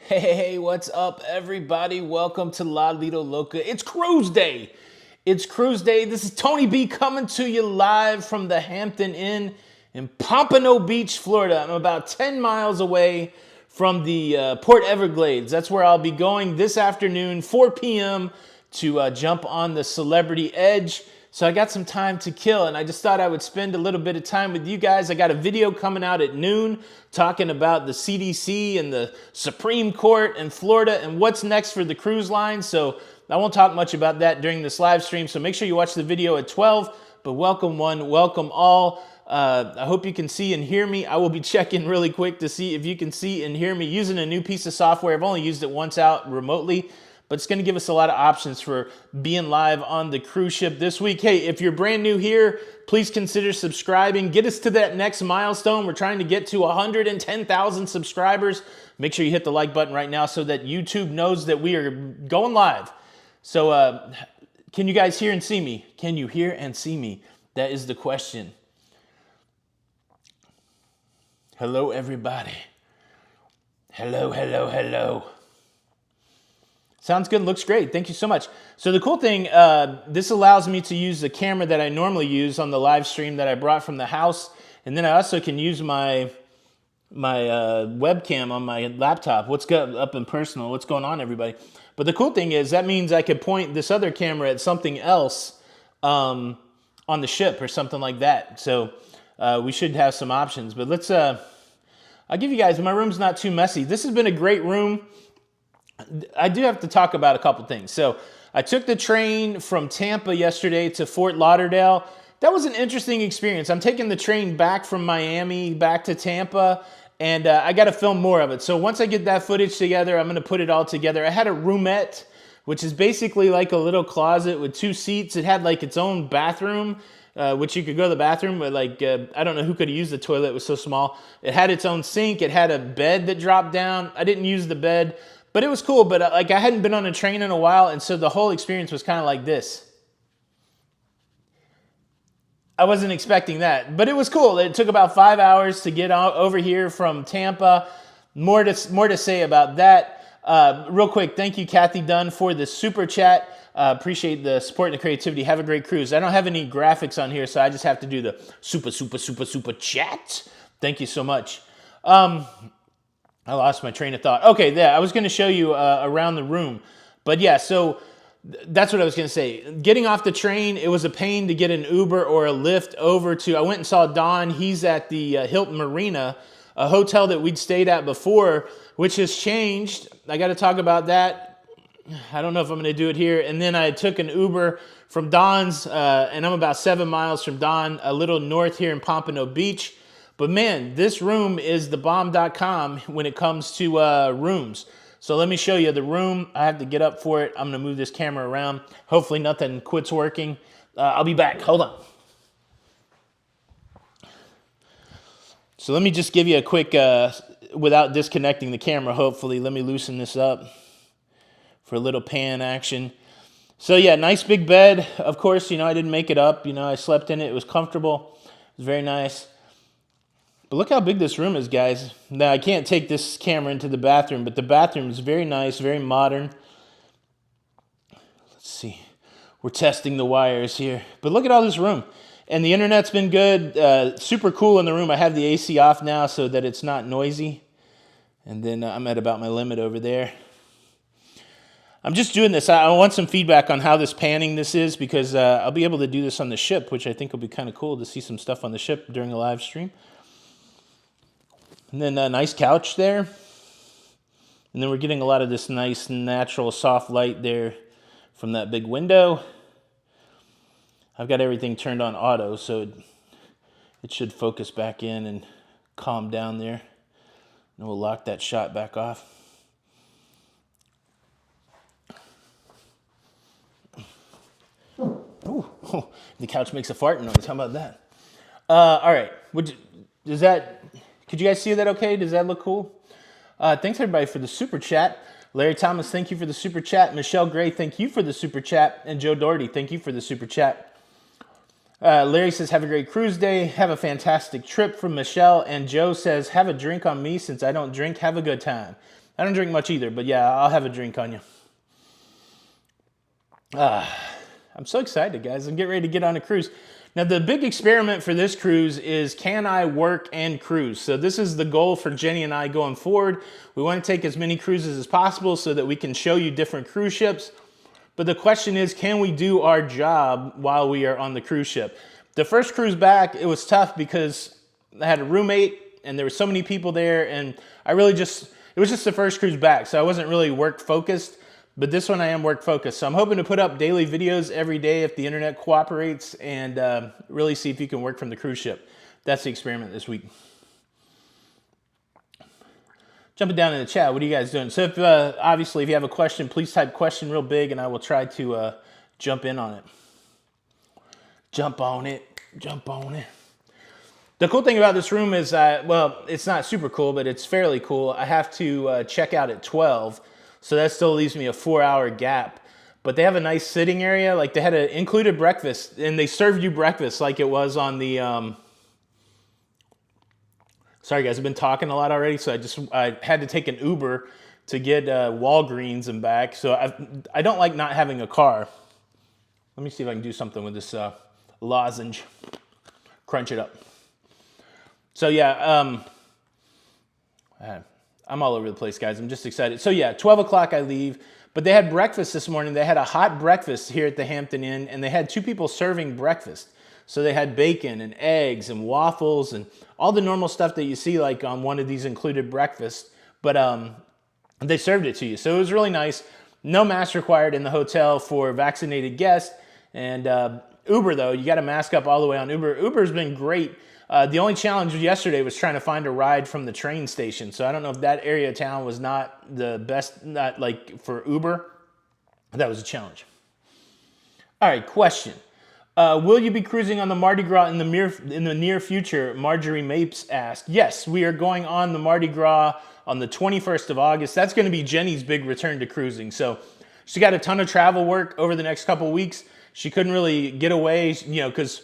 Hey, what's up, everybody? Welcome to Lido, Loca. It's cruise day. It's cruise day. This is Tony B coming to you live from the Hampton Inn in Pompano Beach, Florida. I'm about 10 miles away from the Port Everglades. That's where I'll be going this afternoon, 4 p.m., to jump on the Celebrity Edge. So I got some time to kill, and I just thought I would spend a little bit of time with you guys. I got a video coming out at noon talking about the CDC and the Supreme Court in Florida and what's next for the cruise line. So I won't talk much about that during this live stream. So make sure you watch the video at 12. But welcome one, welcome all. I hope you can see and hear me. I will be checking really quick to see if you can see and hear me using a new piece of software. I've only used it once out remotely, but it's going to give us a lot of options for being live on the cruise ship this week. Hey, if you're brand new here, please consider subscribing. Get us to that next milestone. We're trying to get to 110,000 subscribers. Make sure you hit the like button right now so that YouTube knows that we are going live. So can you guys hear and see me? Can you hear and see me? That is the question. Hello, everybody. Hello, hello, hello. Sounds good, looks great. Thank you so much. So the cool thing, this allows me to use the camera that I normally use on the live stream that I brought from the house. And then I also can use my webcam on my laptop. What's good up and personal? What's going on, everybody? But the cool thing is that means I could point this other camera at something else on the ship or something like that. So we should have some options. But let's, I'll give you guys, my room's not too messy. This has been a great room. I do have to talk about a couple things. So I took the train from Tampa yesterday to Fort Lauderdale. That was an interesting experience. I'm taking the train back from Miami back to Tampa, and I got to film more of it. So once I get that footage together, I'm going to put it all together. I had a roomette, which is basically like a little closet with two seats. It had like its own bathroom, which you could go to the bathroom, but like, I don't know who could use the toilet. It was so small. It had its own sink. It had a bed that dropped down. I didn't use the bed. But it was cool, but like I hadn't been on a train in a while, and so the whole experience was kind of like this. I wasn't expecting that, but it was cool. It took about 5 hours to get over here from Tampa. More to say about that. Real quick, thank you, Kathy Dunn, for the super chat. Appreciate the support and the creativity. Have a great cruise. I don't have any graphics on here, so I just have to do the super chat. Thank you so much. I lost my train of thought. Okay, yeah, I was going to show you around the room. But yeah, so that's what I was going to say. Getting off the train, it was a pain to get an Uber or a Lyft over to. I went and saw Don. He's at the Hilton Marina, a hotel that we'd stayed at before, which has changed. I got to talk about that. I don't know if I'm going to do it here. And then I took an Uber from Don's, and I'm about 7 miles from Don, a little north here in Pompano Beach. But man, this room is the bomb.com when it comes to rooms. So let me show you the room. I have to get up for it. I'm going to move this camera around. Hopefully nothing quits working. I'll be back. Hold on. So let me just give you a quick, without disconnecting the camera, hopefully. Let me loosen this up for a little pan action. So yeah, nice big bed. Of course, I didn't make it up. I slept in it. It was comfortable. It was very nice. But look how big this room is, guys. Now, I can't take this camera into the bathroom, but the bathroom is very nice, very modern. Let's see. We're testing the wires here. But look at all this room. And the internet's been good. Super cool in the room. I have the AC off now so that it's not noisy. And then I'm at about my limit over there. I'm just doing this. I want some feedback on how this panning this is because I'll be able to do this on the ship, which I think will be kind of cool to see some stuff on the ship during a live stream. And then a nice couch there. And then we're getting a lot of this nice natural soft light there from that big window. I've got everything turned on auto, so it should focus back in and calm down there. And we'll lock that shot back off. Ooh, the couch makes a fart noise. How about that? All right. Could you guys see that okay? Does that look cool? Thanks, everybody, for the super chat. Larry Thomas, thank you for the super chat. Michelle Gray, thank you for the super chat. And Joe Doherty, thank you for the super chat. Larry says, have a great cruise day. Have a fantastic trip from Michelle. And Joe says, have a drink on me since I don't drink. Have a good time. I don't drink much either, but yeah, I'll have a drink on you. I'm so excited, guys. I'm getting ready to get on a cruise. Now, the big experiment for this cruise is, can I work and cruise? So this is the goal for Jenny and I going forward. We want to take as many cruises as possible so that we can show you different cruise ships. But the question is, can we do our job while we are on the cruise ship? The first cruise back, it was tough because I had a roommate and there were so many people there, and it was just the first cruise back, so I wasn't really work focused. But this one I am work focused. So I'm hoping to put up daily videos every day if the internet cooperates, and really see if you can work from the cruise ship. That's the experiment this week. Jumping down in the chat, what are you guys doing? So obviously if you have a question, please type question real big and I will try to jump in on it. Jump on it, jump on it. The cool thing about this room is, well, it's not super cool, but it's fairly cool. I have to check out at 12. So that still leaves me a 4-hour gap. But they have a nice sitting area. Like, they had an included breakfast, and they served you breakfast like it was on the... Sorry, guys, I've been talking a lot already, so I had to take an Uber to get Walgreens and back. So I don't like not having a car. Let me see if I can do something with this lozenge. Crunch it up. So, yeah, I'm all over the place, guys. I'm just excited. So yeah, 12 o'clock I leave, but they had breakfast this morning. They had a hot breakfast here at the Hampton Inn, and they had 2 people serving breakfast. So they had bacon and eggs and waffles and all the normal stuff that you see like on one of these included breakfasts, but they served it to you. So it was really nice. No mask required in the hotel for vaccinated guests. And Uber, though, you got to mask up all the way on Uber. Uber's been great. The only challenge yesterday was trying to find a ride from the train station. So I don't know if that area of town was not the best, not like for Uber. That was a challenge. All right, question. Will you be cruising on the Mardi Gras in the near future? Marjorie Mapes asked. Yes, we are going on the Mardi Gras on the 21st of August. That's going to be Jenny's big return to cruising. So she got a ton of travel work over the next couple weeks. She couldn't really get away, you know, because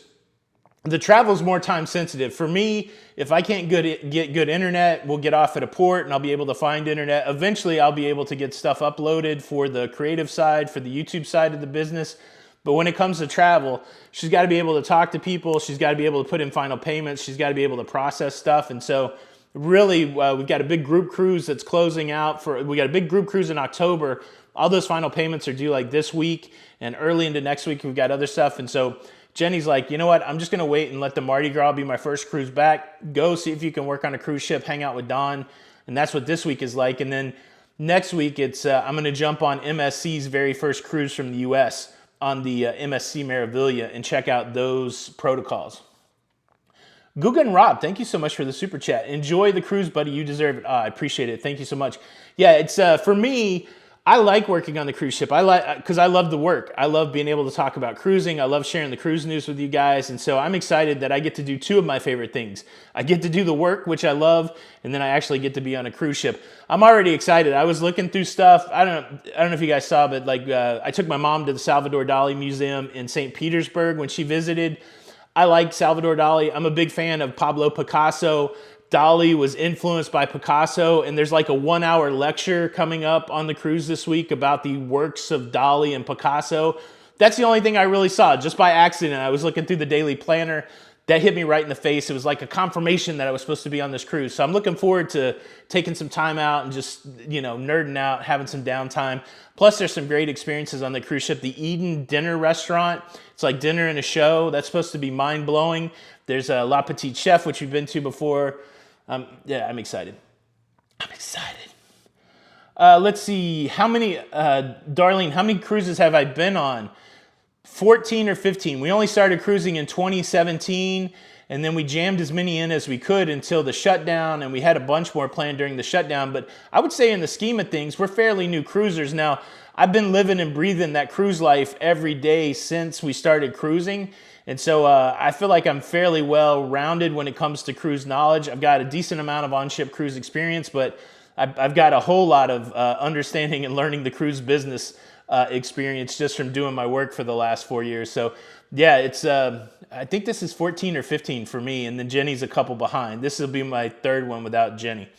the travel is more time sensitive. For me, if I can't get good internet, we'll get off at a port and I'll be able to find internet. Eventually, I'll be able to get stuff uploaded for the creative side, for the YouTube side of the business. But when it comes to travel, she's got to be able to talk to people. She's got to be able to put in final payments. She's got to be able to process stuff. And so really, we've got a big group cruise that's closing out. We got a big group cruise in October. All those final payments are due like this week, and early into next week, we've got other stuff. And so Jenny's like, you know what? I'm just going to wait and let the Mardi Gras be my first cruise back. Go see if you can work on a cruise ship, hang out with Don. And that's what this week is like. And then next week, I'm going to jump on MSC's very first cruise from the U.S. on the MSC Meraviglia and check out those protocols. Gugan Rob, thank you so much for the super chat. Enjoy the cruise, buddy. You deserve it. I appreciate it. Thank you so much. Yeah, it's for me, I like working on the cruise ship. Because I love the work. I love being able to talk about cruising. I love sharing the cruise news with you guys. And so I'm excited that I get to do 2 of my favorite things. I get to do the work, which I love, and then I actually get to be on a cruise ship. I'm already excited. I was looking through stuff. I don't know if you guys saw, but like I took my mom to the Salvador Dali Museum in St. Petersburg when she visited. I like Salvador Dali. I'm a big fan of Pablo Picasso. Dali was influenced by Picasso, and there's like a 1-hour lecture coming up on the cruise this week about the works of Dali and Picasso. That's the only thing I really saw, just by accident. I was looking through the daily planner. That hit me right in the face. It was like a confirmation that I was supposed to be on this cruise. So I'm looking forward to taking some time out and just, you know, nerding out, having some downtime. Plus, there's some great experiences on the cruise ship. The Eden Dinner Restaurant, it's like dinner and a show. That's supposed to be mind-blowing. There's a La Petite Chef, which we've been to before. Yeah, I'm excited. I'm excited. Let's see. Darlene, how many cruises have I been on? 14 or 15. We only started cruising in 2017, and then we jammed as many in as we could until the shutdown, and we had a bunch more planned during the shutdown. But I would say in the scheme of things, we're fairly new cruisers. Now, I've been living and breathing that cruise life every day since we started cruising. And so I feel like I'm fairly well-rounded when it comes to cruise knowledge. I've got a decent amount of on-ship cruise experience, but I've got a whole lot of understanding and learning the cruise business experience just from doing my work for the last 4 years. So yeah, it's I think this is 14 or 15 for me, and then Jenny's a couple behind. This will be my 3rd one without Jenny.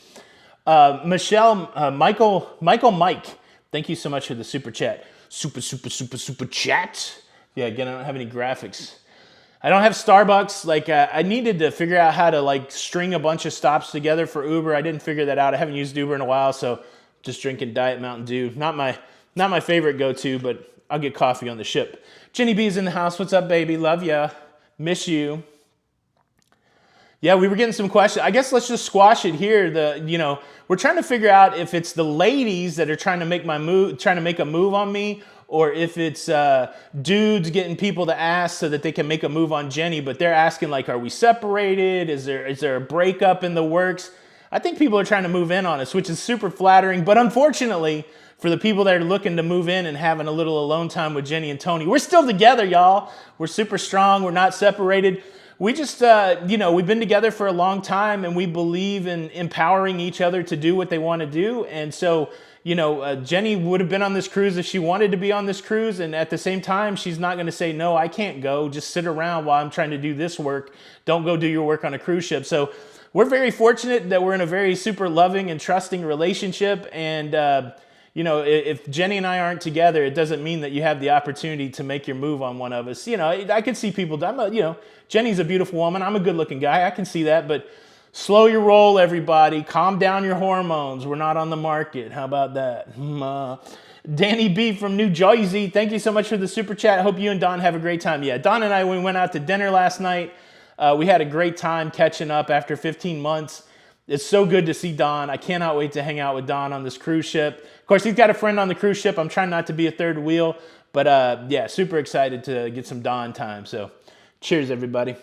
Michelle, Michael Mike, thank you so much for the super chat. Super chat. Yeah, again, I don't have any graphics. I don't have Starbucks. Like, I needed to figure out how to like string a bunch of stops together for Uber. I didn't figure that out. I haven't used Uber in a while, so just drinking Diet Mountain Dew. Not my favorite go-to, but I'll get coffee on the ship. Jenny B's in the house. What's up, baby? Love ya. Miss you. Yeah, we were getting some questions. I guess let's just squash it here. We're trying to figure out if it's the ladies that are trying to make a move on me, or if it's dudes getting people to ask so that they can make a move on Jenny. But they're asking like, are we separated? Is there a breakup in the works? I think people are trying to move in on us, which is super flattering. But unfortunately, for the people that are looking to move in and having a little alone time with Jenny and Tony, we're still together, y'all. We're super strong. We're not separated. We just, we've been together for a long time, and we believe in empowering each other to do what they want to do. And so, Jenny would have been on this cruise if she wanted to be on this cruise. And at the same time, she's not going to say, no, I can't go. Just sit around while I'm trying to do this work. Don't go do your work on a cruise ship. So we're very fortunate that we're in a very super loving and trusting relationship. And, if Jenny and I aren't together, it doesn't mean that you have the opportunity to make your move on one of us. I could see people, Jenny's a beautiful woman. I'm a good looking guy. I can see that, but slow your roll, everybody. Calm down your hormones. We're not on the market. How about that? Danny B from New Jersey. Thank you so much for the super chat. I hope you and Don have a great time. Yeah, Don and I, we went out to dinner last night. We had a great time catching up after 15 months. It's so good to see Don. I cannot wait to hang out with Don on this cruise ship. Of course, he's got a friend on the cruise ship. I'm trying not to be a third wheel, but yeah, super excited to get some Don time. So cheers, everybody.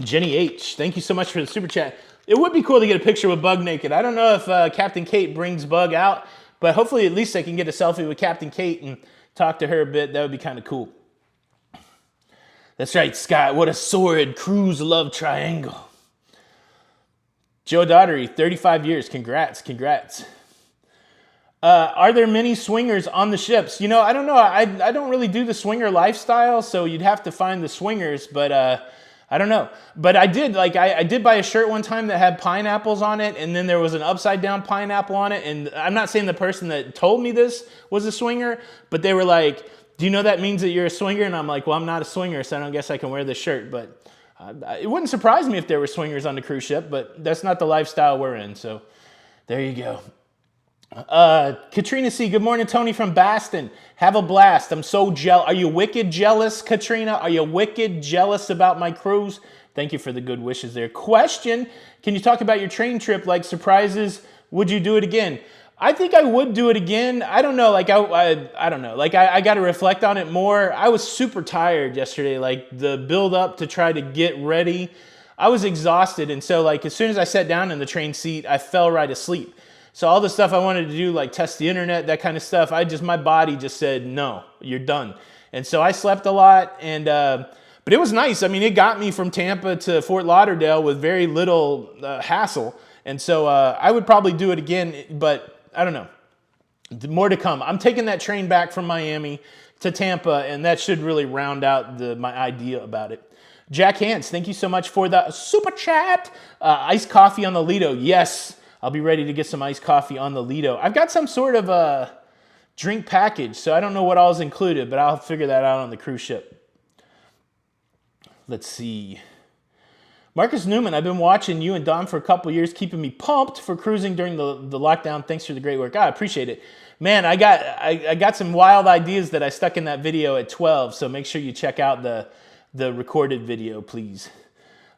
Jenny H, thank you so much for the super chat. It would be cool to get a picture with Bug naked. I don't know if Captain Kate brings Bug out, but hopefully at least I can get a selfie with Captain Kate and talk to her a bit. That would be kind of cool. That's right, Scott. What a sordid cruise love triangle. Joe Daughtery, 35 years. Congrats. Are there many swingers on the ships? I don't know. I don't really do the swinger lifestyle, so you'd have to find the swingers, but I don't know. But I did, I did buy a shirt one time that had pineapples on it, and then there was an upside down pineapple on it. And I'm not saying the person that told me this was a swinger, but they were like, do you know that means that you're a swinger? And I'm like, well, I'm not a swinger, so I don't guess I can wear this shirt. But it wouldn't surprise me if there were swingers on the cruise ship, but that's not the lifestyle we're in. So there you go. Katrina C, good morning, Tony from Boston. Have a blast. I'm so jealous. Are you wicked jealous, Katrina? Are you wicked jealous about my cruise? Thank you for the good wishes there. Question, can you talk about your train trip, like surprises? Would you do it again? I think I would do it again. I don't know. I don't know. I got to reflect on it more. I was super tired yesterday. The build up to try to get ready, I was exhausted. And so as soon as I sat down in the train seat, I fell right asleep. So all the stuff I wanted to do, like test the internet, that kind of stuff, my body just said, no, you're done. And so I slept a lot, but it was nice. I mean, it got me from Tampa to Fort Lauderdale with very little hassle. And so I would probably do it again, but I don't know. More to come. I'm taking that train back from Miami to Tampa, and that should really round out my idea about it. Jack Hans, thank you so much for the super chat. Iced coffee on the Lido. Yes. I'll be ready to get some iced coffee on the Lido. I've got some sort of a drink package, so I don't know what all is included, but I'll figure that out on the cruise ship. Let's see. Marcus Newman, I've been watching you and Don for a couple years, keeping me pumped for cruising during the lockdown. Thanks for the great work. I appreciate it. Man, I got some wild ideas that I stuck in that video at 12, so make sure you check out the recorded video, please,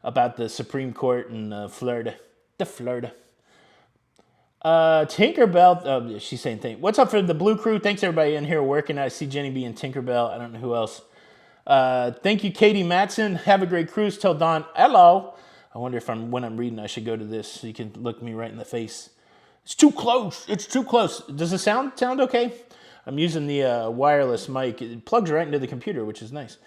about the Supreme Court in Florida. Florida. Tinkerbell, she's saying thank. What's up for the Blue Crew? Thanks everybody in here working. I see Jenny B and Tinkerbell. I don't know who else. Thank you, Katie Matson. Have a great cruise. Tell Don hello. I wonder if when I'm reading, I should go to this so you can look me right in the face. It's too close. It's too close. Does the sound okay? I'm using the wireless mic. It plugs right into the computer, which is nice.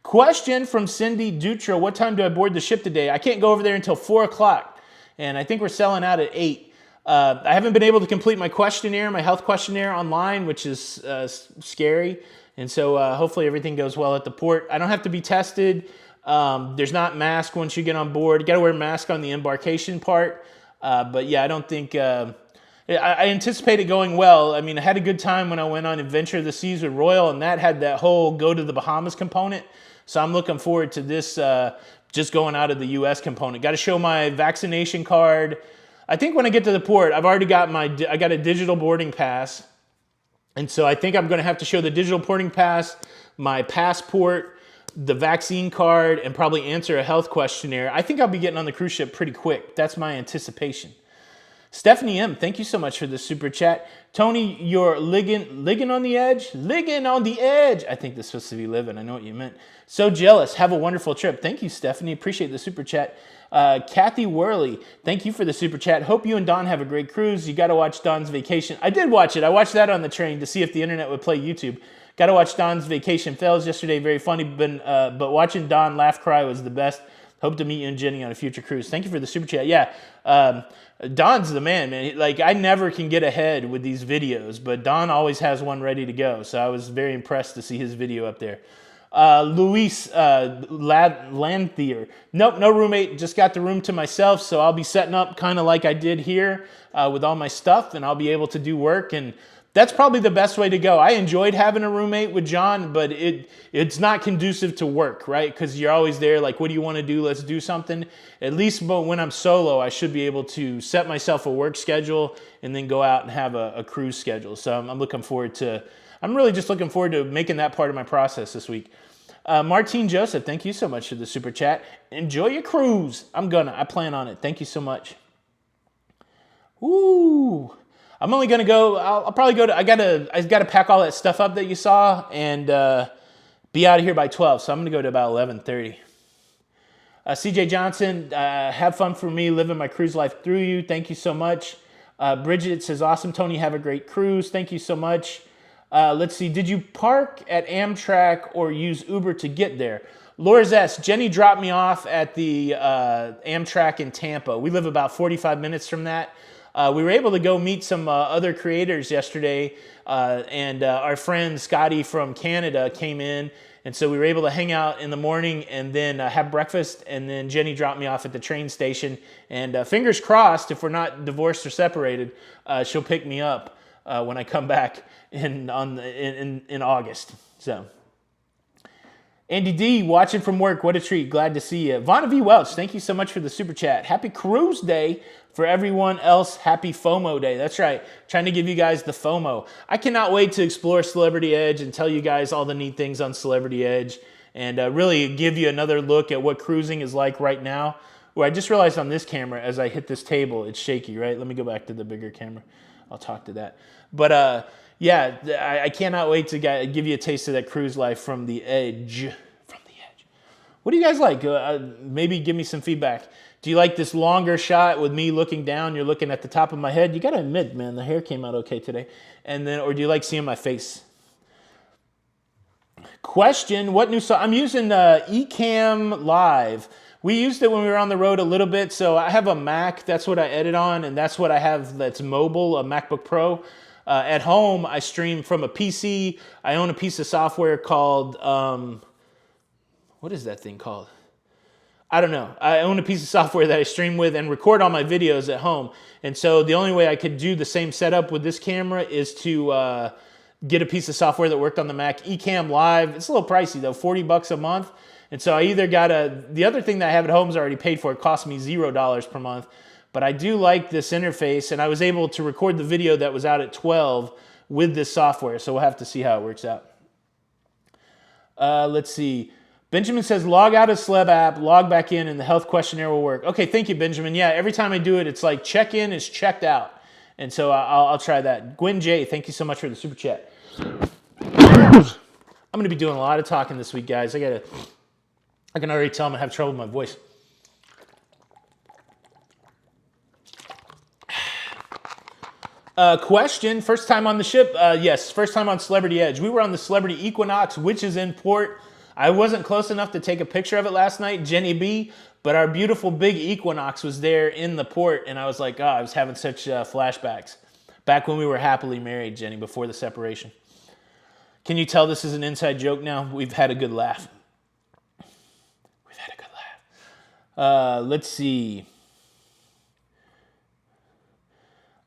Question from Cindy Dutra. What time do I board the ship today? I can't go over there until 4 o'clock, and I think we're selling out at 8. I haven't been able to complete my questionnaire, my health questionnaire online, which is scary. And so hopefully everything goes well at the port. I don't have to be tested. There's not mask once you get on board. You got to wear a mask on the embarkation part. But yeah, I don't think... I anticipate it going well. I mean, I had a good time when I went on Adventure of the Seas with Royal, and that had that whole go to the Bahamas component. So I'm looking forward to this just going out of the U.S. component. Got to show my vaccination card. I think when I get to the port, I've already got I got a digital boarding pass. And so I think I'm going to have to show the digital boarding pass, my passport, the vaccine card, and probably answer a health questionnaire. I think I'll be getting on the cruise ship pretty quick. That's my anticipation. Stephanie M., thank you so much for the super chat. Tony, you're ligging on the edge? Ligging on the edge. I think that's supposed to be living. I know what you meant. So jealous. Have a wonderful trip. Thank you, Stephanie. Appreciate the super chat. Kathy Worley, thank you for the super chat. Hope you and Don have a great cruise. You got to watch Don's Vacation. I did watch it. I watched that on the train to see if the internet would play YouTube. Got to watch Don's Vacation Fails yesterday. Very funny, but watching Don laugh cry was the best. Hope to meet you and Jenny on a future cruise. Thank you for the super chat. Yeah, Don's the man. Like, I never can get ahead with these videos, but Don always has one ready to go. So I was very impressed to see his video up there. Luis Lanthier. Nope, no roommate. Just got the room to myself, so I'll be setting up kind of like I did here with all my stuff, and I'll be able to do work, and that's probably the best way to go. I enjoyed having a roommate with John, but it's not conducive to work, right? Because you're always there like, what do you want to do? Let's do something. At least when I'm solo, I should be able to set myself a work schedule and then go out and have a cruise schedule. So I'm really just looking forward to making that part of my process this week. Martine Joseph, thank you so much for the super chat. Enjoy your cruise. I plan on it. Thank you so much. Ooh. I'm only gonna go. I'll probably go to. I gotta pack all that stuff up that you saw and be out of here by 12. So I'm gonna go to about 11:30. CJ Johnson, have fun for me living my cruise life through you. Thank you so much. Bridget says, awesome, Tony. Have a great cruise. Thank you so much. Let's see. Did you park at Amtrak or use Uber to get there? Laura's S. Jenny dropped me off at the Amtrak in Tampa. We live about 45 minutes from that. We were able to go meet some other creators yesterday, and our friend Scotty from Canada came in, and so we were able to hang out in the morning and then have breakfast, and then Jenny dropped me off at the train station, and fingers crossed, if we're not divorced or separated, she'll pick me up when I come back in August. So. Andy D, watching from work. What a treat. Glad to see you. Vonna V. Welch, thank you so much for the super chat. Happy Cruise Day. For everyone else, happy FOMO Day. That's right. Trying to give you guys the FOMO. I cannot wait to explore Celebrity Edge and tell you guys all the neat things on Celebrity Edge and really give you another look at what cruising is like right now. Well, I just realized on this camera, as I hit this table, it's shaky, right? Let me go back to the bigger camera. I'll talk to that. But yeah, I cannot wait to give you a taste of that cruise life from the edge. From the edge. What do you guys like? Maybe give me some feedback. Do you like this longer shot with me looking down? You're looking at the top of my head. You got to admit, man, the hair came out okay today. Or do you like seeing my face? Question, what new I'm using Ecamm Live. We used it when we were on the road a little bit. So I have a Mac. That's what I edit on. And that's what I have that's mobile, a MacBook Pro. At home, I stream from a PC. I own a piece of software called, what is that thing called? I don't know. I own a piece of software that I stream with and record all my videos at home. And so the only way I could do the same setup with this camera is to get a piece of software that worked on the Mac. Ecamm Live. It's a little pricey though, $40 a month. And so I either got the other thing that I have at home is already paid for. It cost me $0 per month. But I do like this interface, and I was able to record the video that was out at 12 with this software. So we'll have to see how it works out. Let's see. Benjamin says, log out of Celeb app, log back in, and the health questionnaire will work. Okay, thank you, Benjamin. Yeah, every time I do it, it's like check-in is checked out. And so I'll try that. Gwen J, thank you so much for the super chat. I'm going to be doing a lot of talking this week, guys. I can already tell I'm going to have trouble with my voice. Question, first time on the ship? Yes, first time on Celebrity Edge. We were on the Celebrity Equinox, which is in port. I wasn't close enough to take a picture of it last night, Jenny B, but our beautiful big Equinox was there in the port, and I was like, I was having such flashbacks. Back when we were happily married, Jenny, before the separation. Can you tell this is an inside joke now? We've had a good laugh. We've had a good laugh. Let's see.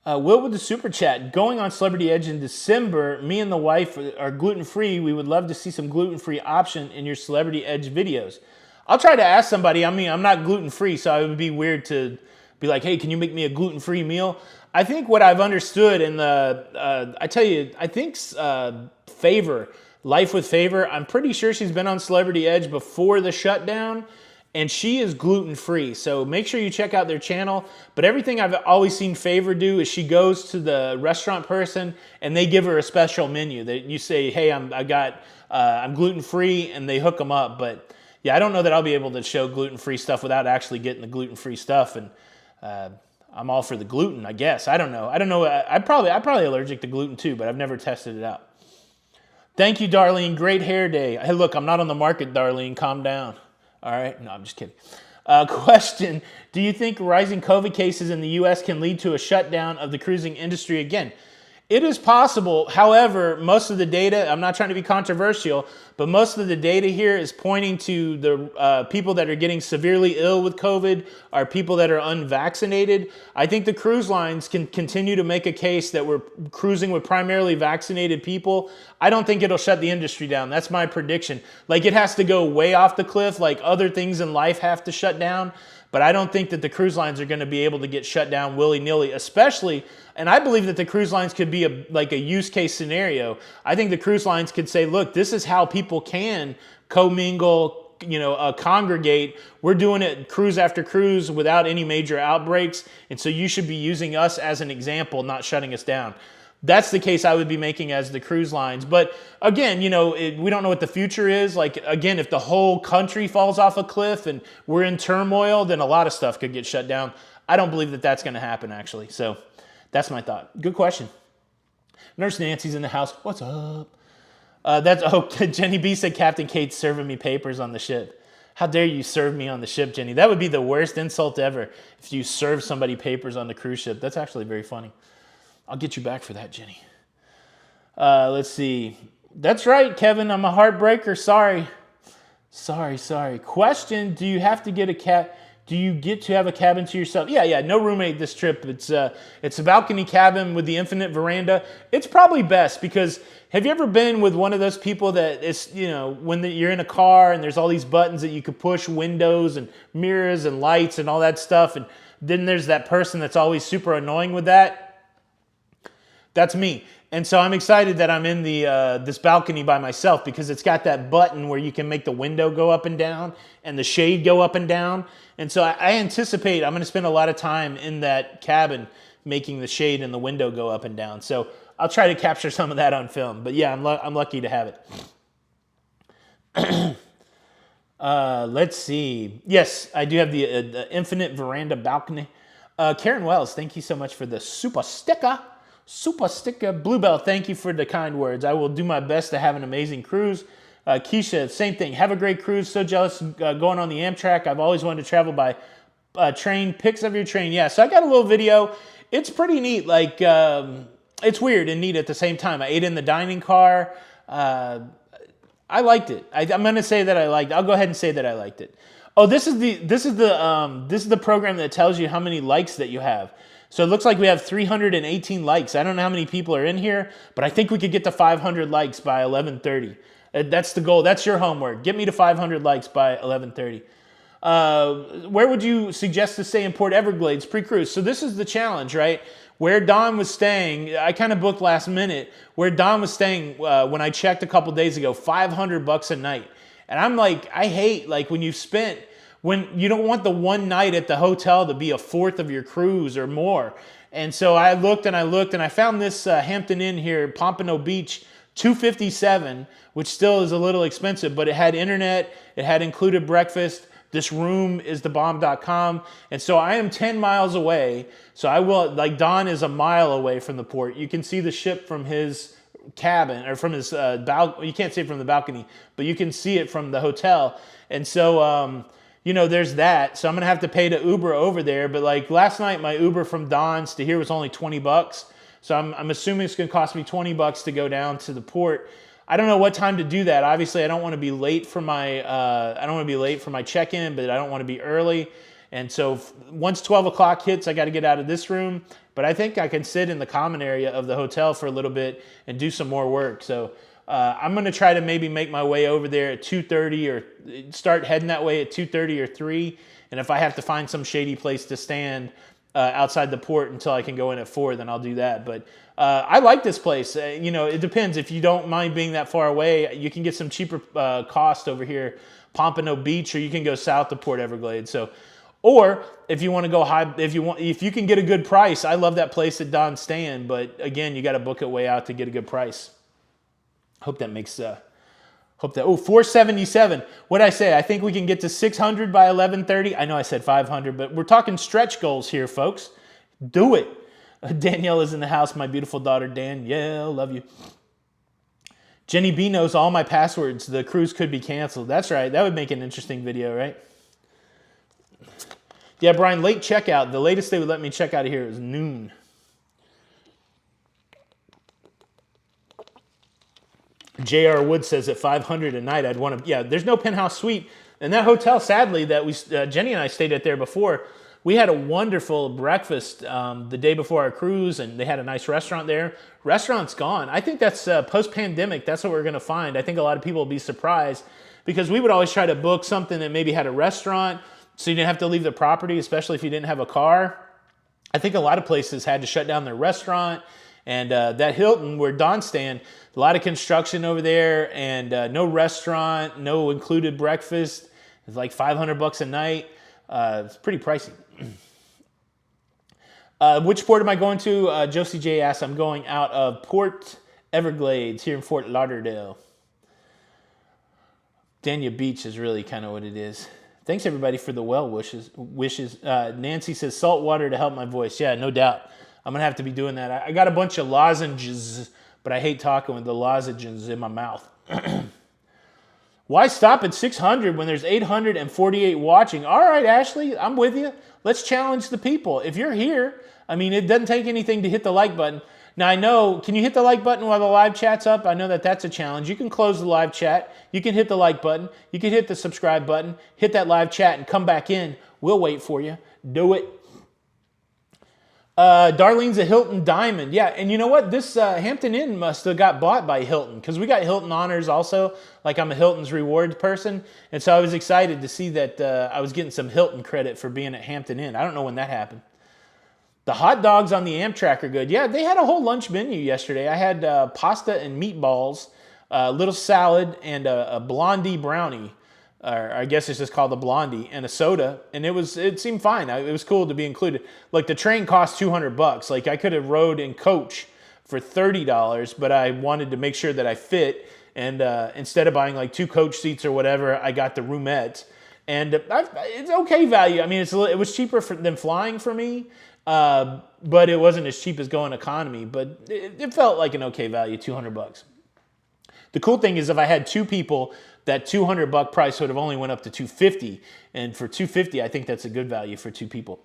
Will with the super chat. Going on Celebrity Edge in December, me and the wife are gluten-free. We would love to see some gluten-free option in your Celebrity Edge videos. I'll try to ask somebody. I mean, I'm not gluten-free, so it would be weird to be like, hey, can you make me a gluten-free meal? I think what I've understood in the, I tell you, I think Favor, Life with Favor, I'm pretty sure she's been on Celebrity Edge before the shutdown, and she is gluten-free. So make sure you check out their channel. But everything I've always seen Favor do is she goes to the restaurant person and they give her a special menu. That you say, hey, I'm gluten-free, and they hook them up. But yeah, I don't know that I'll be able to show gluten-free stuff without actually getting the gluten-free stuff. And I'm all for the gluten, I guess. I don't know. I'm probably allergic to gluten too, but I've never tested it out. Thank you, Darlene. Great hair day. Hey, look, I'm not on the market, Darlene. Calm down. All right? No, I'm just kidding. Question, do you think rising COVID cases in the U.S. can lead to a shutdown of the cruising industry again? It is possible. However, most of the data, I'm not trying to be controversial, but most of the data here is pointing to the people that are getting severely ill with COVID are people that are unvaccinated. I think the cruise lines can continue to make a case that we're cruising with primarily vaccinated people. I don't think it'll shut the industry down. That's my prediction. Like, it has to go way off the cliff, like other things in life have to shut down. But I don't think that the cruise lines are going to be able to get shut down willy-nilly, especially, and I believe that the cruise lines could be like a use case scenario. I think the cruise lines could say, look, this is how people can commingle, congregate. We're doing it cruise after cruise without any major outbreaks, and so you should be using us as an example, not shutting us down. That's the case I would be making as the cruise lines. But again, we don't know what the future is. Like, again, if the whole country falls off a cliff and we're in turmoil, then a lot of stuff could get shut down. I don't believe that that's going to happen, actually. So that's my thought. Good question. Nurse Nancy's in the house. What's up? Jenny B said Captain Kate's serving me papers on the ship. How dare you serve me on the ship, Jenny? That would be the worst insult ever if you serve somebody papers on the cruise ship. That's actually very funny. I'll get you back for that, Jenny. Let's see. That's right, Kevin. I'm a heartbreaker. Sorry. Question, do you have to get a cat? Do you get to have a cabin to yourself? Yeah. No roommate this trip. It's a balcony cabin with the infinite veranda. It's probably best because have you ever been with one of those people that it's, when you're in a car and there's all these buttons that you could push, windows and mirrors and lights and all that stuff. And then there's that person that's always super annoying with that. That's me. And so I'm excited that I'm in this balcony by myself because it's got that button where you can make the window go up and down and the shade go up and down. And so I anticipate I'm going to spend a lot of time in that cabin making the shade and the window go up and down. So I'll try to capture some of that on film. But yeah, I'm lucky to have it. Let's see. Yes, I do have the infinite veranda balcony. Karen Wells, thank you so much for the super sticker. Super sticker. Bluebell, thank you for the kind words. I will do my best to have an amazing cruise. Keisha, same thing. Have a great cruise. So jealous going on the Amtrak. I've always wanted to travel by train. Pics of your train. Yeah, so I got a little video. It's pretty neat. Like, it's weird and neat at the same time. I ate in the dining car. I liked it. I'm going to say that I liked it. I'll go ahead and say that I liked it. Oh, this is the program that tells you how many likes that you have. So it looks like we have 318 likes. I don't know how many people are in here, but I think we could get to 500 likes by 11:30. That's the goal. That's your homework. Get me to 500 likes by 11:30. Where would you suggest to stay in Port Everglades pre-cruise? So this is the challenge, right? Where Don was staying, I kind of booked last minute. Where Don was staying when I checked a couple days ago, $500 a night. And I'm like, I hate when you've spent. When you don't want the one night at the hotel to be a fourth of your cruise or more. And so I looked and I found this Hampton Inn here, Pompano Beach, $257, which still is a little expensive, but it had internet, it had included breakfast. This room is thebomb.com. And so I am 10 miles away. So I will, Don is a mile away from the port. You can see the ship from his cabin or from his balcony. You can't see it from the balcony, but you can see it from the hotel. And so, there's that. So I'm going to have to pay to Uber over there. But last night, my Uber from Don's to here was only $20. So I'm assuming it's going to cost me $20 to go down to the port. I don't know what time to do that. Obviously, I don't want to be late for my check-in, but I don't want to be early. And so once 12 o'clock hits, I got to get out of this room. But I think I can sit in the common area of the hotel for a little bit and do some more work. So I'm going to try to maybe make my way over there at 2:30 or start heading that way at 2:30 or 3. And if I have to find some shady place to stand outside the port until I can go in at 4, then I'll do that. But I like this place. It depends. If you don't mind being that far away, you can get some cheaper cost over here, Pompano Beach, or you can go south to Port Everglades. So, or if you want to go high, if you can get a good price, I love that place that Don's staying. But again, you got to book it way out to get a good price. Hope that makes. Hope that. Oh, 477. What'd I say? I think we can get to 600 by 11:30. I know I said 500, but we're talking stretch goals here, folks. Do it. Danielle is in the house. My beautiful daughter, Danielle. Love you. Jenny B knows all my passwords. The cruise could be canceled. That's right. That would make an interesting video, right? Yeah, Brian, late checkout. The latest they would let me check out of here is noon. J.R. Wood says at 500 a night, I'd want to, yeah, there's no penthouse suite. And that hotel, sadly, that Jenny and I stayed at there before, we had a wonderful breakfast the day before our cruise, and they had a nice restaurant there. Restaurant's gone. I think that's post-pandemic, that's what we're going to find. I think a lot of people will be surprised because we would always try to book something that maybe had a restaurant so you didn't have to leave the property, especially if you didn't have a car. I think a lot of places had to shut down their restaurant. And that Hilton where Don's staying, a lot of construction over there, and no restaurant, no included breakfast. It's like $500 a night. It's pretty pricey. Which port am I going to? Josie J asks, I'm going out of Port Everglades here in Fort Lauderdale. Dania Beach is really kind of what it is. Thanks everybody for the well wishes. Nancy says salt water to help my voice. Yeah, no doubt. I'm going to have to be doing that. I got a bunch of lozenges, but I hate talking with the lozenges in my mouth. Why stop at 600 when there's 848 watching? All right, Ashley, I'm with you. Let's challenge the people. If you're here, I mean, it doesn't take anything to hit the like button. Now, I know, can you hit the like button while the live chat's up? I know that that's a challenge. You can close the live chat. You can hit the like button. You can hit the subscribe button. Hit that live chat and come back in. We'll wait for you. Do it. Darlene's a Hilton Diamond. Yeah, and you know what? This Hampton Inn must have got bought by Hilton because we got Hilton honors also. Like I'm a Hilton's rewards person. And so I was excited to see that I was getting some Hilton credit for being at Hampton Inn. I don't know when that happened. The hot dogs on the Amtrak are good. Yeah, they had a whole lunch menu yesterday. I had pasta and meatballs, a little salad, and a blondie brownie. Or I guess it's just called the blondie, and a soda, and it seemed fine. It was cool to be included. Like the train cost $200. Like I could have rode in coach for $30, but I wanted to make sure that I fit. And instead of buying like 2 coach seats or whatever, I got the roomette, and it's okay value. I mean, it was cheaper than flying for me, but it wasn't as cheap as going economy. But it felt like an okay value, $200. The cool thing is, if I had 2 people, that $200 price would have only went up to $250, and for $250, I think that's a good value for 2 people.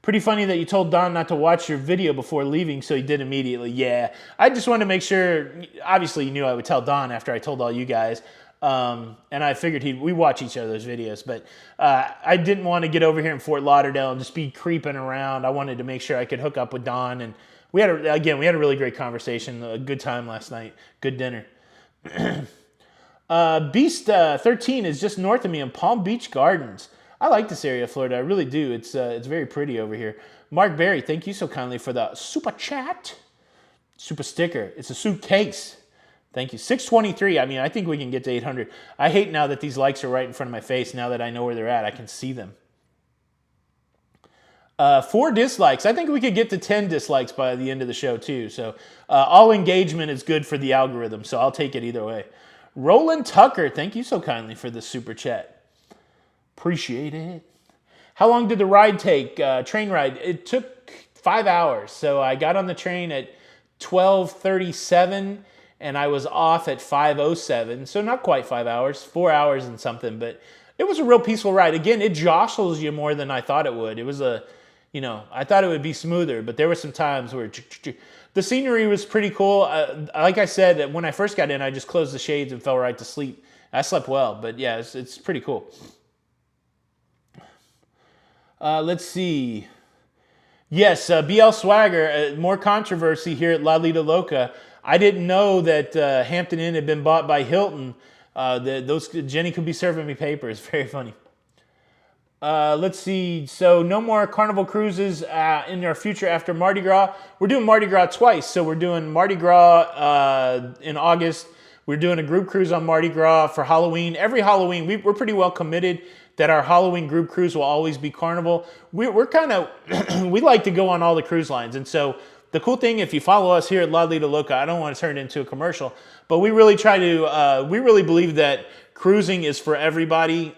Pretty funny that you told Don not to watch your video before leaving, so he did immediately. Yeah, I just wanted to make sure. Obviously, you knew I would tell Don after I told all you guys, and I figured we watch each other's videos. But I didn't want to get over here in Fort Lauderdale and just be creeping around. I wanted to make sure I could hook up with Don, and we had a really great conversation, a good time last night, good dinner. Beast 13 is just north of me in Palm Beach Gardens. I like this area of Florida. I really do. It's very pretty over here. Mark Berry, thank you so kindly for the super chat. Super sticker. It's a suitcase. Thank you. 623. I mean, I think we can get to 800. I hate now that these likes are right in front of my face. Now that I know where they're at, I can see them. 4 dislikes. I think we could get to 10 dislikes by the end of the show too. So all engagement is good for the algorithm. So I'll take it either way. Roland Tucker, thank you so kindly for the super chat. Appreciate it. How long did the ride take? Train ride? It took 5 hours. So I got on the train at 12:37 and I was off at 5:07. So not quite 5 hours, 4 hours and something. But it was a real peaceful ride. Again, it jostles you more than I thought it would. It was a you know, I thought it would be smoother, but there were some times where the scenery was pretty cool. Like I said, when I first got in, I just closed the shades and fell right to sleep. I slept well, but yeah, it's pretty cool. Let's see. Yes, BL Swagger, more controversy here at Lido Loca. I didn't know that Hampton Inn had been bought by Hilton. Jenny could be serving me papers. Very funny. Let's see. So no more Carnival cruises in our future after Mardi Gras. We're doing Mardi Gras twice. So we're doing Mardi Gras in August. We're doing a group cruise on Mardi Gras for Halloween. Every Halloween, we're pretty well committed that our Halloween group cruise will always be Carnival. We're kind of, we like to go on all the cruise lines. And so the cool thing, if you follow us here at Lido Loca, I don't want to turn it into a commercial, but we really try to, we really believe that cruising is for everybody.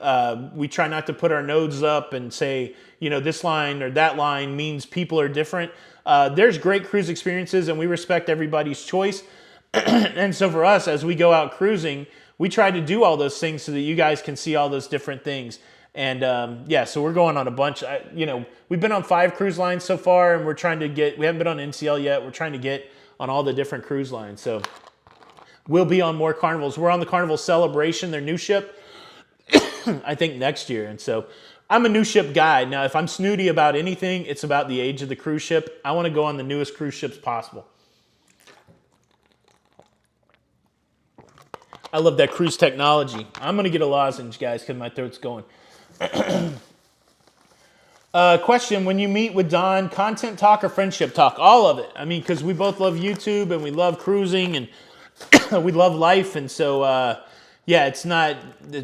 We try not to put our nose up and say, you know, this line or that line means people are different. There's great cruise experiences and we respect everybody's choice. And so for us, as we go out cruising, we try to do all those things so that you guys can see all those different things. And yeah, so we're going on a bunch. You know, we've been on 5 cruise lines so far, and we're trying to get, we haven't been on NCL yet. We're trying to get on all the different cruise lines. So we'll be on more Carnivals. We're on the Carnival Celebration, their new ship, I think next year. And so I'm a new ship guy. Now, if I'm snooty about anything, it's about the age of the cruise ship. I want to go on the newest cruise ships possible. I love that cruise technology. I'm going to get a lozenge, guys, because my throat's going. Question, when you meet with Don, content talk or friendship talk? All of it. I mean, because we both love YouTube and we love cruising and we love life. And so, yeah, it's not,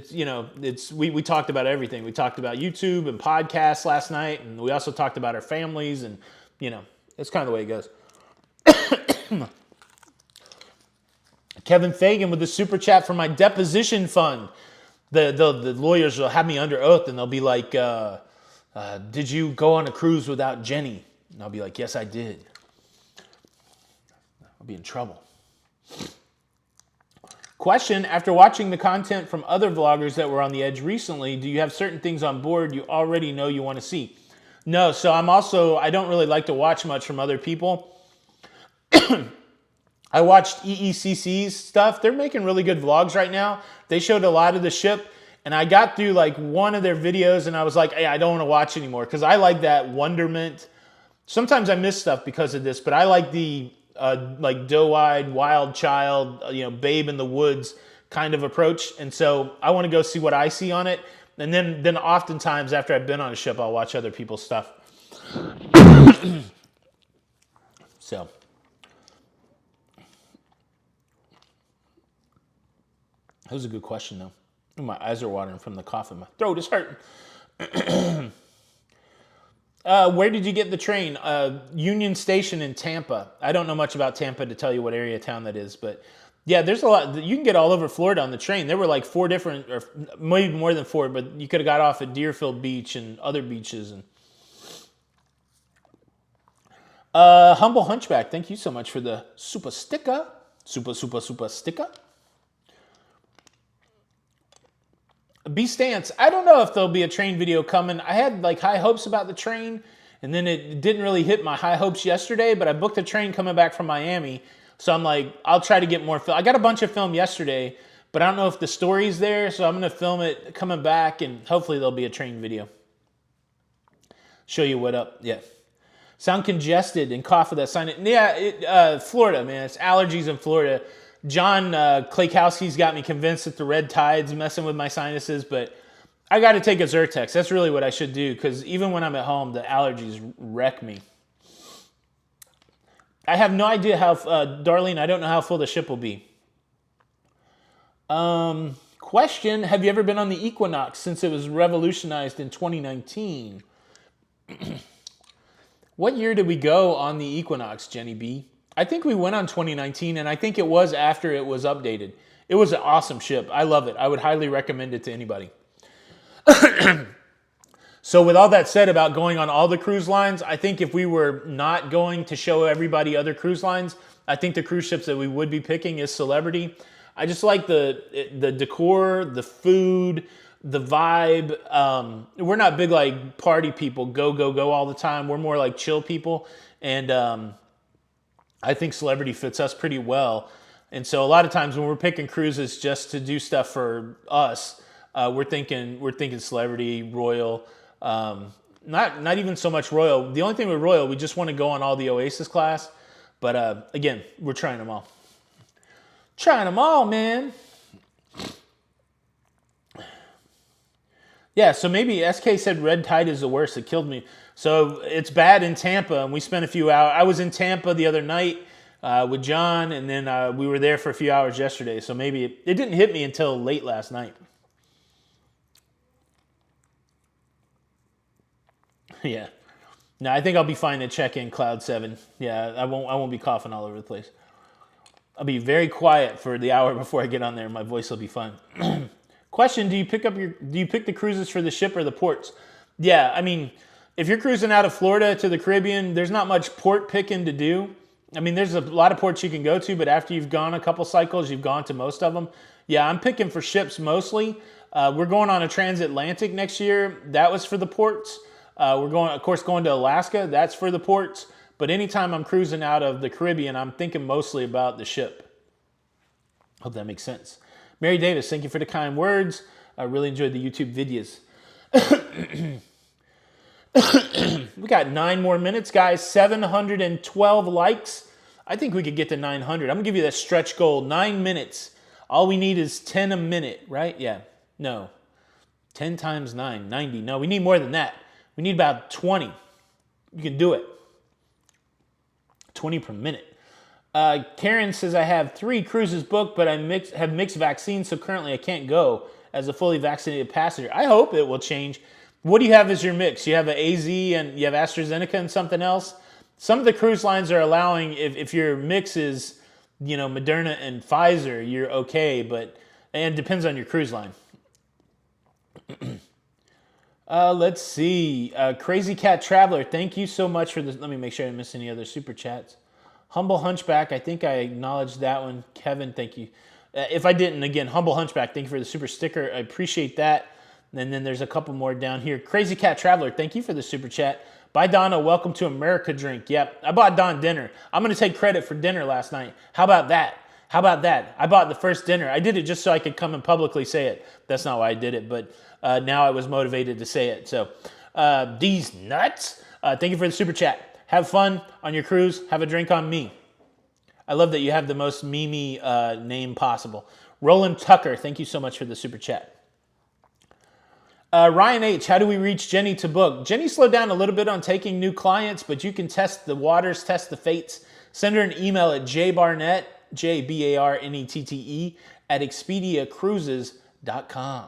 you know, we talked about everything. We talked about YouTube and podcasts last night. And we also talked about our families and, you know, it's kind of the way it goes. Kevin Fagan with the super chat for my deposition fund. The lawyers will have me under oath and they'll be like, did you go on a cruise without Jenny? And I'll be like, yes, I did. I'll be in trouble. Question, after watching the content from other vloggers that were on the edge recently, do you have certain things on board you already know you want to see? No, so I don't really like to watch much from other people. I watched EECC's stuff. They're making really good vlogs right now. They showed a lot of the ship, and I got through like one of their videos, and I was like, hey, I don't want to watch anymore because I like that wonderment. Sometimes I miss stuff because of this, but I like the like doe-eyed, wild child, you know, babe in the woods kind of approach. And so I want to go see what I see on it. And then oftentimes after I've been on a ship, I'll watch other people's stuff. So. That was a good question, though. My eyes are watering from the coffee. My throat is hurting. Where did you get the train? Union Station in Tampa. I don't know much about Tampa to tell you what area of town that is, but yeah, there's a lot. You can get all over Florida on the train. There were like 4 different, or maybe more than 4, but you could have got off at Deerfield Beach and other beaches. And Humble Hunchback, thank you so much for the super sticker. Super sticker. B-Stance, I don't know if there'll be a train video coming. I had like high hopes about the train, and then it didn't really hit my high hopes yesterday, but I booked a train coming back from Miami, so I'm like, I'll try to get more film. I got a bunch of film yesterday, but I don't know if the story's there, so I'm going to film it coming back, and hopefully there'll be a train video. Show you what up. Yeah. Sound congested and cough with that sign. Yeah, Florida, man. It's allergies in Florida. John Klaykowski's got me convinced that the red tide's messing with my sinuses, but I got to take a Zyrtex. That's really what I should do, because even when I'm at home, the allergies wreck me. I have no idea how, Darlene, I don't know how full the ship will be. Question, have you ever been on the Equinox since it was revolutionized in 2019? What year did we go on the Equinox, Jenny B? I think we went on 2019, and I think it was after it was updated. It was an awesome ship. I love it. I would highly recommend it to anybody. So with all that said about going on all the cruise lines, I think if we were not going to show everybody other cruise lines, I think the cruise ships that we would be picking is Celebrity. I just like the decor, the food, the vibe. We're not big like party people, go, go, go all the time. We're more like chill people. And I think celebrity fits us pretty well. And so a lot of times when we're picking cruises just to do stuff for us, we're thinking celebrity, royal, not even so much royal. The only thing with royal, we just want to go on all the Oasis class. But again, we're trying them all. Trying them all, man. Yeah, so maybe SK said red tide is the worst. It killed me. So it's bad in Tampa, and we spent a few hours. I was in Tampa the other night with John, and then we were there for a few hours yesterday. So maybe it didn't hit me until late last night. Yeah. No, I think I'll be fine to check in Cloud 7. Yeah, I won't be coughing all over the place. I'll be very quiet for the hour before I get on there. My voice will be fine. Question, do you pick the cruises for the ship or the ports? Yeah, I mean, if you're cruising out of Florida to the Caribbean, there's not much port picking to do. I mean, there's a lot of ports you can go to, but after you've gone a couple cycles, you've gone to most of them. Yeah, I'm picking for ships mostly. We're going on a transatlantic next year. That was for the ports. We're going, of course, going to Alaska. That's for the ports. But anytime I'm cruising out of the Caribbean, I'm thinking mostly about the ship. Hope that makes sense. Mary Davis, thank you for the kind words. I really enjoyed the YouTube videos. We got 9 more minutes, guys. 712 likes. I think we could get to 900. I'm going to give you that stretch goal. 9 minutes. All we need is 10 a minute, right? Yeah. No. 10 times 9, 90. No, we need more than that. We need about 20. You can do it. 20 per minute. Karen says, I have 3 cruises booked, but I have mixed vaccines, so currently I can't go as a fully vaccinated passenger. I hope it will change. What do you have as your mix? You have an AZ and you have AstraZeneca and something else? Some of the cruise lines are allowing, if your mix is, Moderna and Pfizer, you're okay, and it depends on your cruise line. Let's see. Crazy Cat Traveler, thank you so much for this. Let me make sure I didn't miss any other super chats. Humble Hunchback, I think I acknowledged that one. Kevin, thank you. If I didn't, again, Humble Hunchback, thank you for the super sticker. I appreciate that. And then there's a couple more down here. Crazy Cat Traveler, thank you for the super chat. Bye, Donna. Welcome to America drink. Yep, I bought Don dinner. I'm going to take credit for dinner last night. How about that? I bought the first dinner. I did it just so I could come and publicly say it. That's not why I did it, but now I was motivated to say it. So, these nuts. Thank you for the super chat. Have fun on your cruise. Have a drink on me. I love that you have the most memey name possible. Roland Tucker, thank you so much for the super chat. Ryan H., how do we reach Jenny to book? Jenny slowed down a little bit on taking new clients, but you can test the waters, test the fates. Send her an email at jbarnett, JBARNETTE, at expediacruises.com.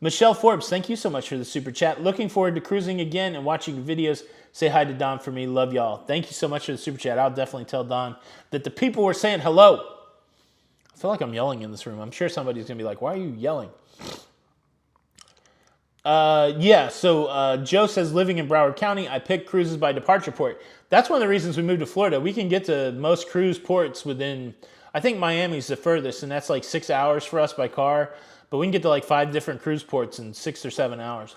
Michelle Forbes, thank you so much for the super chat. Looking forward to cruising again and watching videos. Say hi to Don for me. Love y'all. Thank you so much for the super chat. I'll definitely tell Don that the people were saying hello. I feel like I'm yelling in this room. I'm sure somebody's going to be like, why are you yelling? So Joe says, living in Broward County, I pick cruises by departure port. That's one of the reasons we moved to Florida. We can get to most cruise ports within, I think Miami's the furthest, and that's like 6 hours for us by car. But we can get to like 5 different cruise ports in 6 or 7 hours.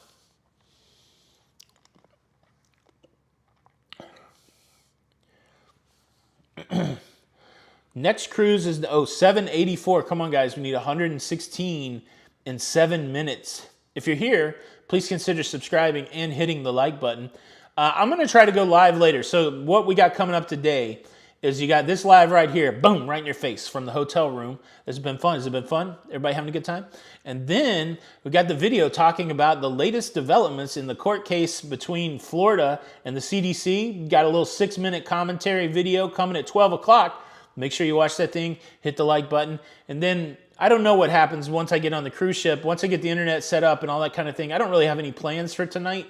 Next cruise is 784. Come on, guys. We need 116 in 7 minutes. If you're here, please consider subscribing and hitting the like button. I'm going to try to go live later. So what we got coming up today is you got this live right here. Boom, right in your face from the hotel room. This has been fun. Has it been fun? Everybody having a good time? And then we got the video talking about the latest developments in the court case between Florida and the CDC. Got a little 6-minute commentary video coming at 12 o'clock. Make sure you watch that thing. Hit the like button. And then I don't know what happens once I get on the cruise ship. Once I get the internet set up and all that kind of thing, I don't really have any plans for tonight.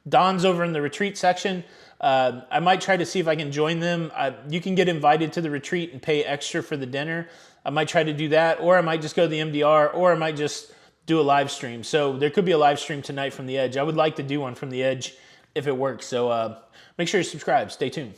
Don's over in the retreat section. I might try to see if I can join them. You can get invited to the retreat and pay extra for the dinner. I might try to do that, or I might just go to the MDR, or I might just do a live stream. So there could be a live stream tonight from the Edge. I would like to do one from the Edge if it works. So make sure you subscribe. Stay tuned.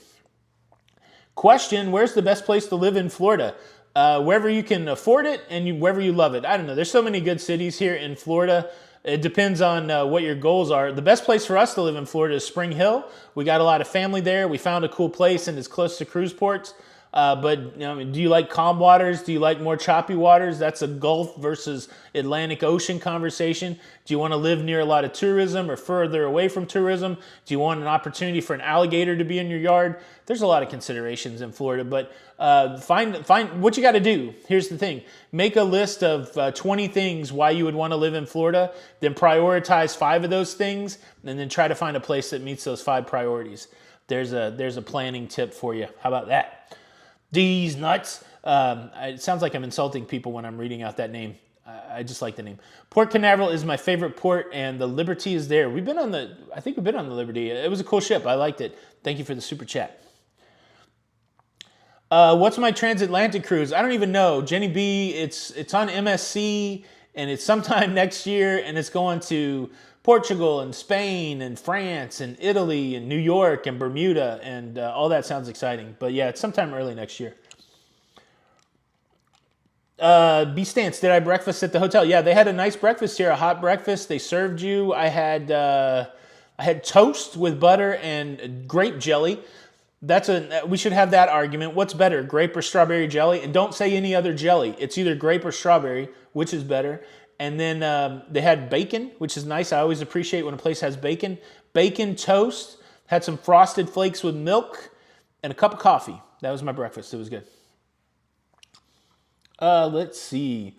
Question, where's the best place to live in Florida? wherever you can afford it and wherever you love it. I don't know. There's so many good cities here in Florida. It depends on what your goals are. The best place for us to live in Florida is Spring Hill. We got a lot of family there. We found a cool place and it's close to cruise ports. But do you like calm waters? Do you like more choppy waters? That's a Gulf versus Atlantic Ocean conversation. Do you want to live near a lot of tourism or further away from tourism? Do you want an opportunity for an alligator to be in your yard? There's a lot of considerations in Florida, but find what you got to do. Here's the thing. Make a list of 20 things why you would want to live in Florida, then prioritize 5 of those things, and then try to find a place that meets those 5 priorities. There's a planning tip for you. How about that? These nuts. It sounds like I'm insulting people when I'm reading out that name. I just like the name. Port Canaveral is my favorite port, and the Liberty is there. I think we've been on the Liberty. It was a cool ship. I liked it. Thank you for the super chat. What's my transatlantic cruise? I don't even know. Jenny B, it's on MSC, and it's sometime next year, and it's going to Portugal and Spain and France and Italy and New York and Bermuda, and all that sounds exciting. But yeah, it's sometime early next year. B Stance, did I breakfast at the hotel? Yeah, they had a nice breakfast here, a hot breakfast. They served you. I had toast with butter and grape jelly. We should have that argument. What's better, grape or strawberry jelly? And don't say any other jelly. It's either grape or strawberry, which is better. And then they had bacon, which is nice. I always appreciate when a place has bacon. Bacon toast, had some frosted flakes with milk, and a cup of coffee. That was my breakfast. It was good. Let's see.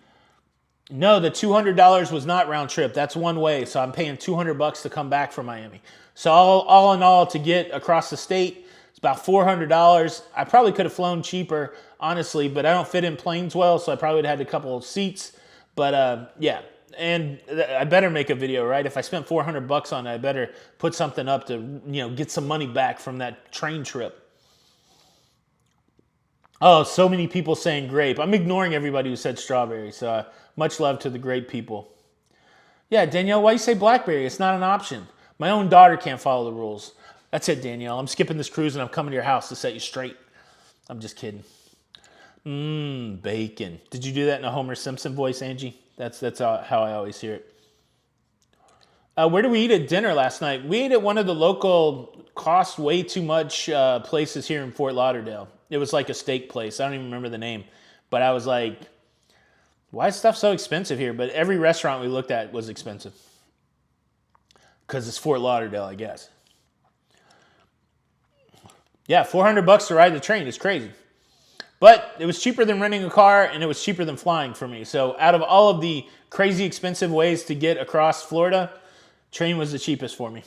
No, the $200 was not round trip. That's one way. So I'm paying $200 to come back from Miami. So all in all, to get across the state, it's about $400. I probably could have flown cheaper, honestly, but I don't fit in planes well, so I probably would have had a couple of seats. But yeah, and I better make a video, right? If I spent $400 on it, I better put something up to get some money back from that train trip. Oh, so many people saying grape. I'm ignoring everybody who said strawberry. So much love to the grape people. Yeah, Danielle, why you say blackberry? It's not an option. My own daughter can't follow the rules. That's it, Danielle. I'm skipping this cruise and I'm coming to your house to set you straight. I'm just kidding. Bacon. Did you do that in a Homer Simpson voice, Angie? That's how I always hear it. Where did we eat at dinner last night? We ate at one of the local, cost way too much places here in Fort Lauderdale. It was like a steak place. I don't even remember the name. But I was like, why is stuff so expensive here? But every restaurant we looked at was expensive. Because it's Fort Lauderdale, I guess. Yeah, $400 to ride the train is crazy. But it was cheaper than renting a car, and it was cheaper than flying for me. So out of all of the crazy expensive ways to get across Florida, train was the cheapest for me.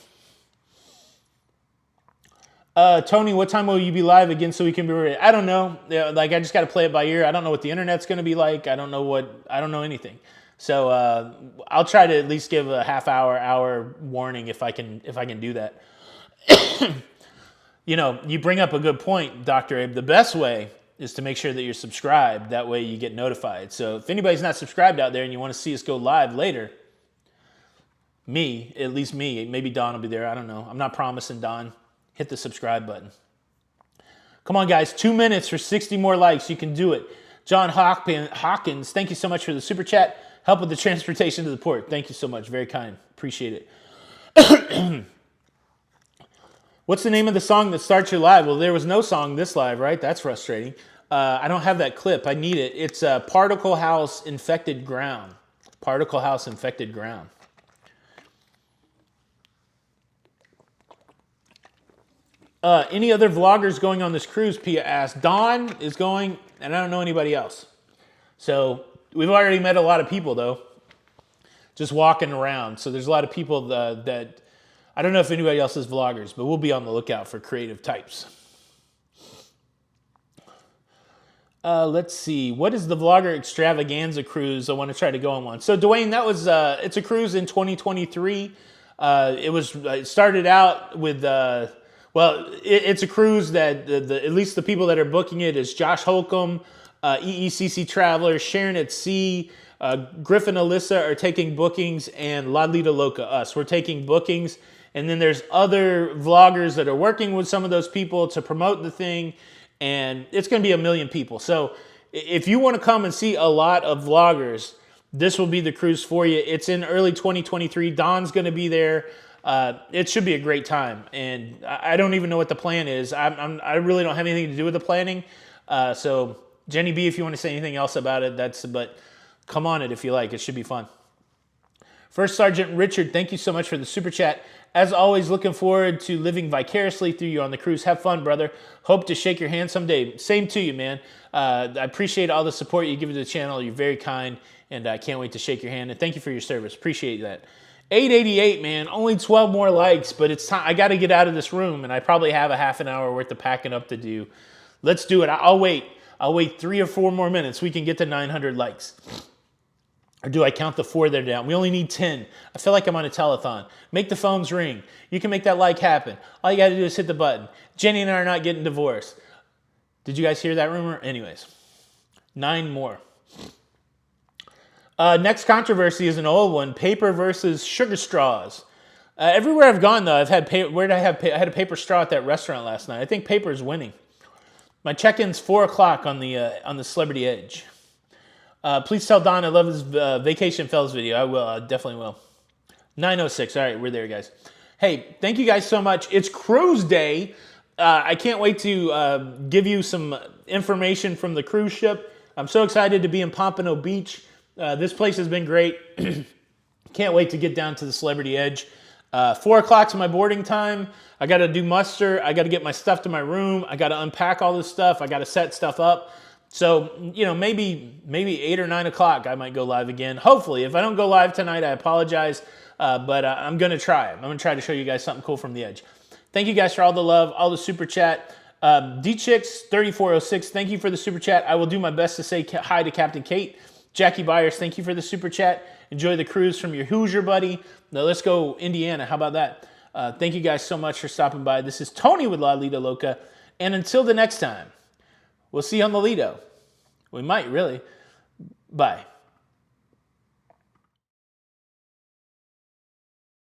Tony, what time will you be live again so we can be ready? I don't know. I just got to play it by ear. I don't know what the internet's going to be like. I don't know anything. So I'll try to at least give a hour warning if I can do that. You bring up a good point, Dr. Abe. The best way is to make sure that you're subscribed. That way you get notified. So if anybody's not subscribed out there and you want to see us go live later, at least me, maybe Don will be there. I don't know. I'm not promising Don. Hit the subscribe button. Come on, guys. 2 minutes for 60 more likes. You can do it. John Hawkins, thank you so much for the super chat. Help with the transportation to the port. Thank you so much. Very kind. Appreciate it. What's the name of the song that starts your live? Well, there was no song this live, right? That's frustrating. I don't have that clip. I need it. It's Particle House Infected Ground. Particle House Infected Ground. Any other vloggers going on this cruise? Pia asked. Don is going, and I don't know anybody else. So we've already met a lot of people, though, just walking around. So there's a lot of people that I don't know if anybody else is vloggers, but we'll be on the lookout for creative types. Let's see. What is the vlogger extravaganza cruise? I want to try to go on one. So Dwayne, that was it's a cruise in 2023. It started out with it's a cruise that at least the people that are booking it is Josh Holcomb, EECC Travelers, Sharon at Sea, Griffin Alyssa are taking bookings, and Lido, Loca, us. We're taking bookings. And then there's other vloggers that are working with some of those people to promote the thing. And it's going to be 1 million people. So if you want to come and see a lot of vloggers, this will be the cruise for you. It's in early 2023. Don's going to be there. It should be a great time. And I don't even know what the plan is. I really don't have anything to do with the planning. So Jenny B, if you want to say anything else about it, but come on it if you like. It should be fun. First Sergeant Richard, thank you so much for the super chat. As always, looking forward to living vicariously through you on the cruise. Have fun, brother. Hope to shake your hand someday. Same to you, man. I appreciate all the support you give to the channel. You're very kind, and I can't wait to shake your hand. And thank you for your service. Appreciate that. 888, man. Only 12 more likes, but it's time. I got to get out of this room, and I probably have a half an hour worth of packing up to do. Let's do it. I'll wait. I'll wait 3 or 4 more minutes. We can get to 900 likes. Or do I count the 4 that are down? We only need 10. I feel like I'm on a telethon. Make the phones ring. You can make that like happen. All you got to do is hit the button. Jenny and I are not getting divorced. Did you guys hear that rumor? Anyways, 9 more. Next controversy is an old one. Paper versus sugar straws. Everywhere I've gone, though, I've had paper. Where did I have? I had a paper straw at that restaurant last night. I think paper is winning. My check-in's 4 o'clock on the Celebrity Edge. Please tell Don I love his Vacation Fells video. I will. I definitely will. 9:06. All right, we're there, guys. Hey, thank you guys so much. It's cruise day. I can't wait to give you some information from the cruise ship. I'm so excited to be in Popmano Beach. This place has been great. Can't wait to get down to the Celebrity Edge. 4 o'clock's my boarding time. I got to do muster. I got to get my stuff to my room. I got to unpack all this stuff. I got to set stuff up. So, you know, maybe 8 or 9 o'clock I might go live again. Hopefully. If I don't go live tonight, I apologize. But I'm going to try. I'm going to try to show you guys something cool from the Edge. Thank you guys for all the love, all the super chat. DChicks3406, thank you for the super chat. I will do my best to say hi to Captain Kate. Jackie Byers, thank you for the super chat. Enjoy the cruise from your Hoosier buddy. Now let's go Indiana. How about that? Thank you guys so much for stopping by. This is Tony with Lido Loca. And until the next time, we'll see you on the Lido. We might, really. Bye.